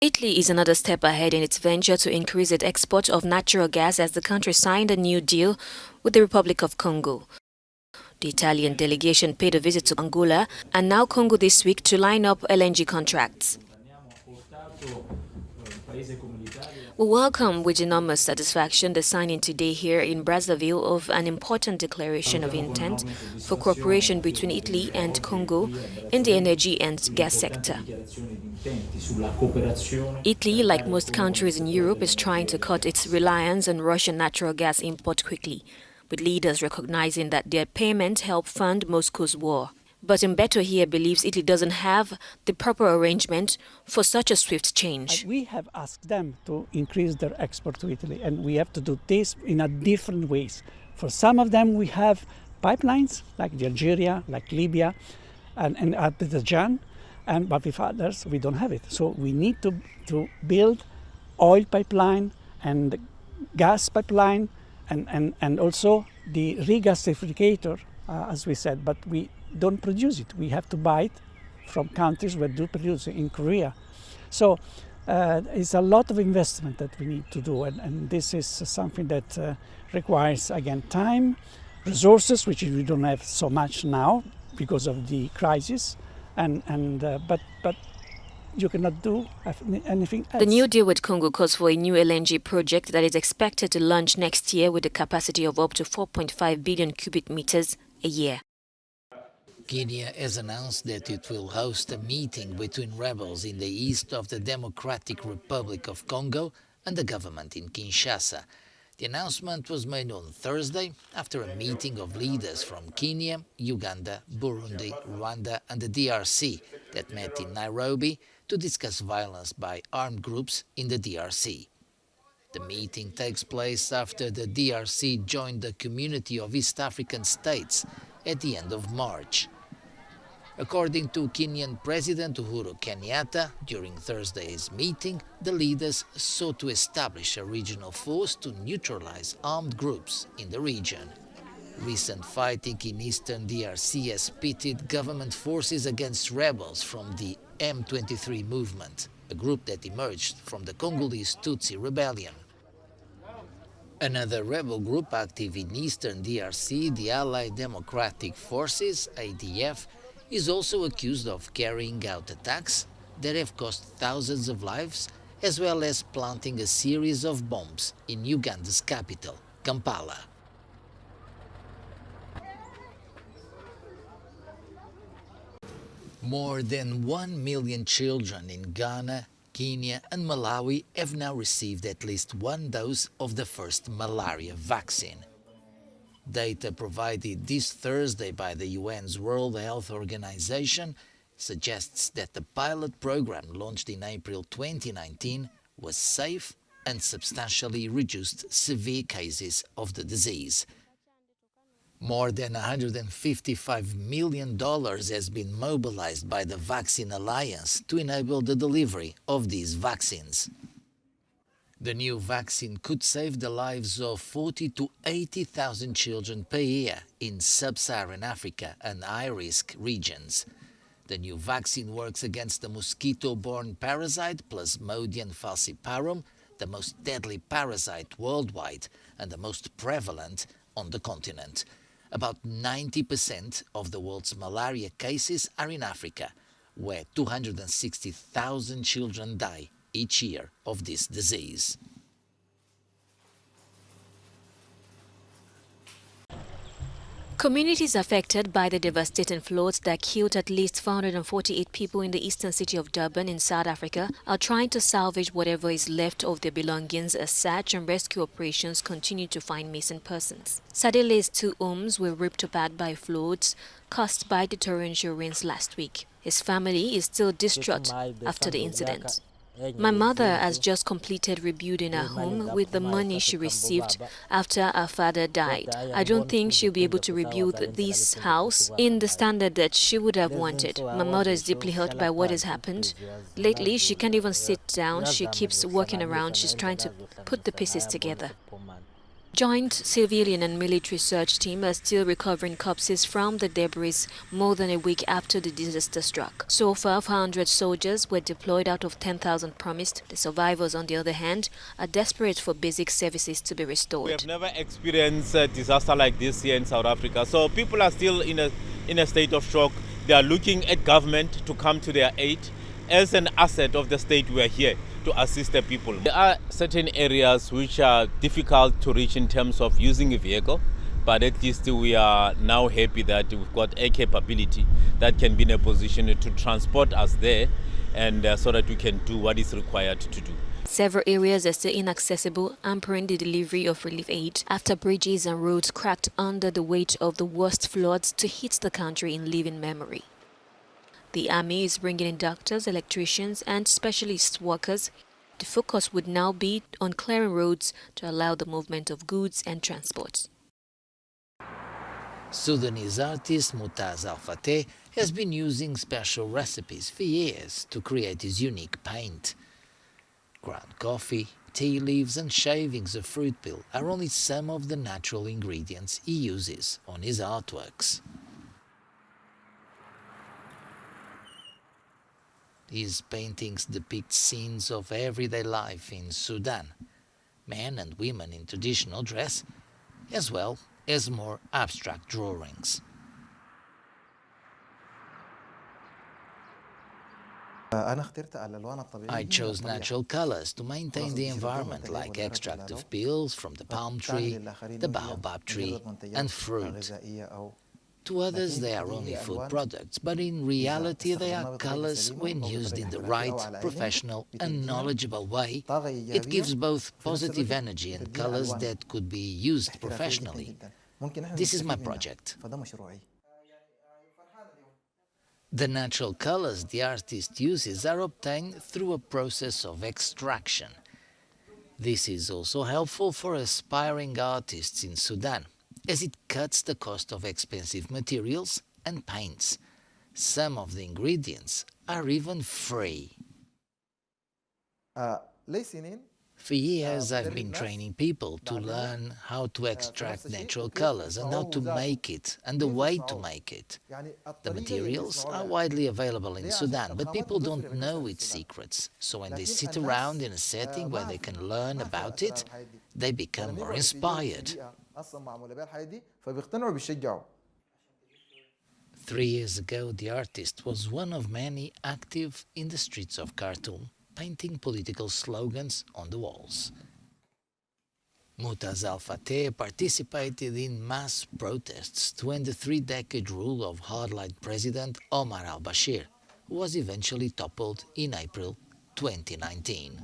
Italy is another step ahead in its venture to increase its export of natural gas as the country signed a new deal with the Republic of Congo. The Italian delegation paid a visit to Angola and now Congo this week to line up LNG contracts. We welcome with enormous satisfaction the signing today here in Brazzaville of an important declaration of intent for cooperation between Italy and Congo in the energy and gas sector. Italy, like most countries in Europe, is trying to cut its reliance on Russian natural gas import quickly, with leaders recognizing that their payment helped fund Moscow's war. But Mbeto here believes Italy doesn't have the proper arrangement for such a swift change. We have asked them to increase their export to Italy, and we have to do this in a different ways. For some of them, we have pipelines like Algeria, like Libya, and Azerbaijan, but with others, we don't have it. So we need to build oil pipeline and gas pipeline, and also the regasificator, as we said, but we don't produce it. We have to buy it from countries that do produce it in Korea. So it's a lot of investment that we need to do, and this is something that requires, again, time, resources, which we don't have so much now because of the crisis, but you cannot do anything else. The new deal with Congo calls for a new LNG project that is expected to launch next year with a capacity of up to 4.5 billion cubic meters a year. Kenya has announced that it will host a meeting between rebels in the east of the Democratic Republic of Congo and the government in Kinshasa. The announcement was made on Thursday after a meeting of leaders from Kenya, Uganda, Burundi, Rwanda and the DRC that met in Nairobi to discuss violence by armed groups in the DRC. The meeting takes place after the DRC joined the Community of East African States at the end of March. According to Kenyan President Uhuru Kenyatta, during Thursday's meeting, the leaders sought to establish a regional force to neutralize armed groups in the region. Recent fighting in eastern DRC has pitted government forces against rebels from the M23 movement, a group that emerged from the Congolese Tutsi rebellion. Another rebel group active in eastern DRC, the Allied Democratic Forces, ADF, is also accused of carrying out attacks that have cost thousands of lives, as well as planting a series of bombs in Uganda's capital, Kampala. More than 1 million children in Ghana, Kenya and Malawi have now received at least one dose of the first malaria vaccine. Data provided this Thursday by the UN's World Health Organization suggests that the pilot program launched in April 2019 was safe and substantially reduced severe cases of the disease. More than $155 million has been mobilized by the Vaccine Alliance to enable the delivery of these vaccines. The new vaccine could save the lives of 40,000 to 80,000 children per year in sub-Saharan Africa and high-risk regions. The new vaccine works against the mosquito-borne parasite Plasmodium falciparum, the most deadly parasite worldwide and the most prevalent on the continent. About 90% of the world's malaria cases are in Africa, where 260,000 children die each year of this disease. Communities affected by the devastating floods that killed at least 448 people in the eastern city of Durban in South Africa are trying to salvage whatever is left of their belongings as search and rescue operations continue to find missing persons. Sadele's 2 homes were ripped apart by floods caused by the torrential rains last week. His family is still distraught after the incident. My mother has just completed rebuilding her home with the money she received after her father died. I don't think she'll be able to rebuild this house in the standard that she would have wanted. My mother is deeply hurt by what has happened. Lately, she can't even sit down. She keeps walking around. She's trying to put the pieces together. Joint civilian and military search team are still recovering corpses from the debris more than a week after the disaster struck. So far, 400 soldiers were deployed out of 10,000 promised. The survivors, on the other hand, are desperate for basic services to be restored. We have never experienced a disaster like this here in South Africa, so people are still in a state of shock. They are looking at government to come to their aid. As an asset of the state, we are here to assist the people. There are certain areas which are difficult to reach in terms of using a vehicle, but at least we are now happy that we've got a capability that can be in a position to transport us there, and so that we can do what is required to do. Several areas are still inaccessible, hampering the delivery of relief aid after bridges and roads cracked under the weight of the worst floods to hit the country in living memory. The army is bringing in doctors, electricians, and specialist workers. The focus would now be on clearing roads to allow the movement of goods and transport. Sudanese artist Mutaz Al-Fateh has been using special recipes for years to create his unique paint. Ground coffee, tea leaves and shavings of fruit peel are only some of the natural ingredients he uses on his artworks. His paintings depict scenes of everyday life in Sudan, men and women in traditional dress, as well as more abstract drawings. I chose natural colors to maintain the environment, like extract of peels from the palm tree, the baobab tree, and fruit. To others, they are only food products, but in reality they are colors when used in the right, professional and knowledgeable way. It gives both positive energy and colors that could be used professionally. This is my project. The natural colors the artist uses are obtained through a process of extraction. This is also helpful for aspiring artists in Sudan, as it cuts the cost of expensive materials and paints. Some of the ingredients are even free. For years I've been training people to learn how to extract natural colors and how to make it and the way to make it. The materials are widely available in Sudan, but people don't know its secrets. So when they sit around in a setting where they can learn about it, they become more inspired. 3 years ago, the artist was one of many active in the streets of Khartoum, painting political slogans on the walls. Mutaz Al-Fateh participated in mass protests to end the 3-decade rule of hardline President Omar al-Bashir, who was eventually toppled in April 2019.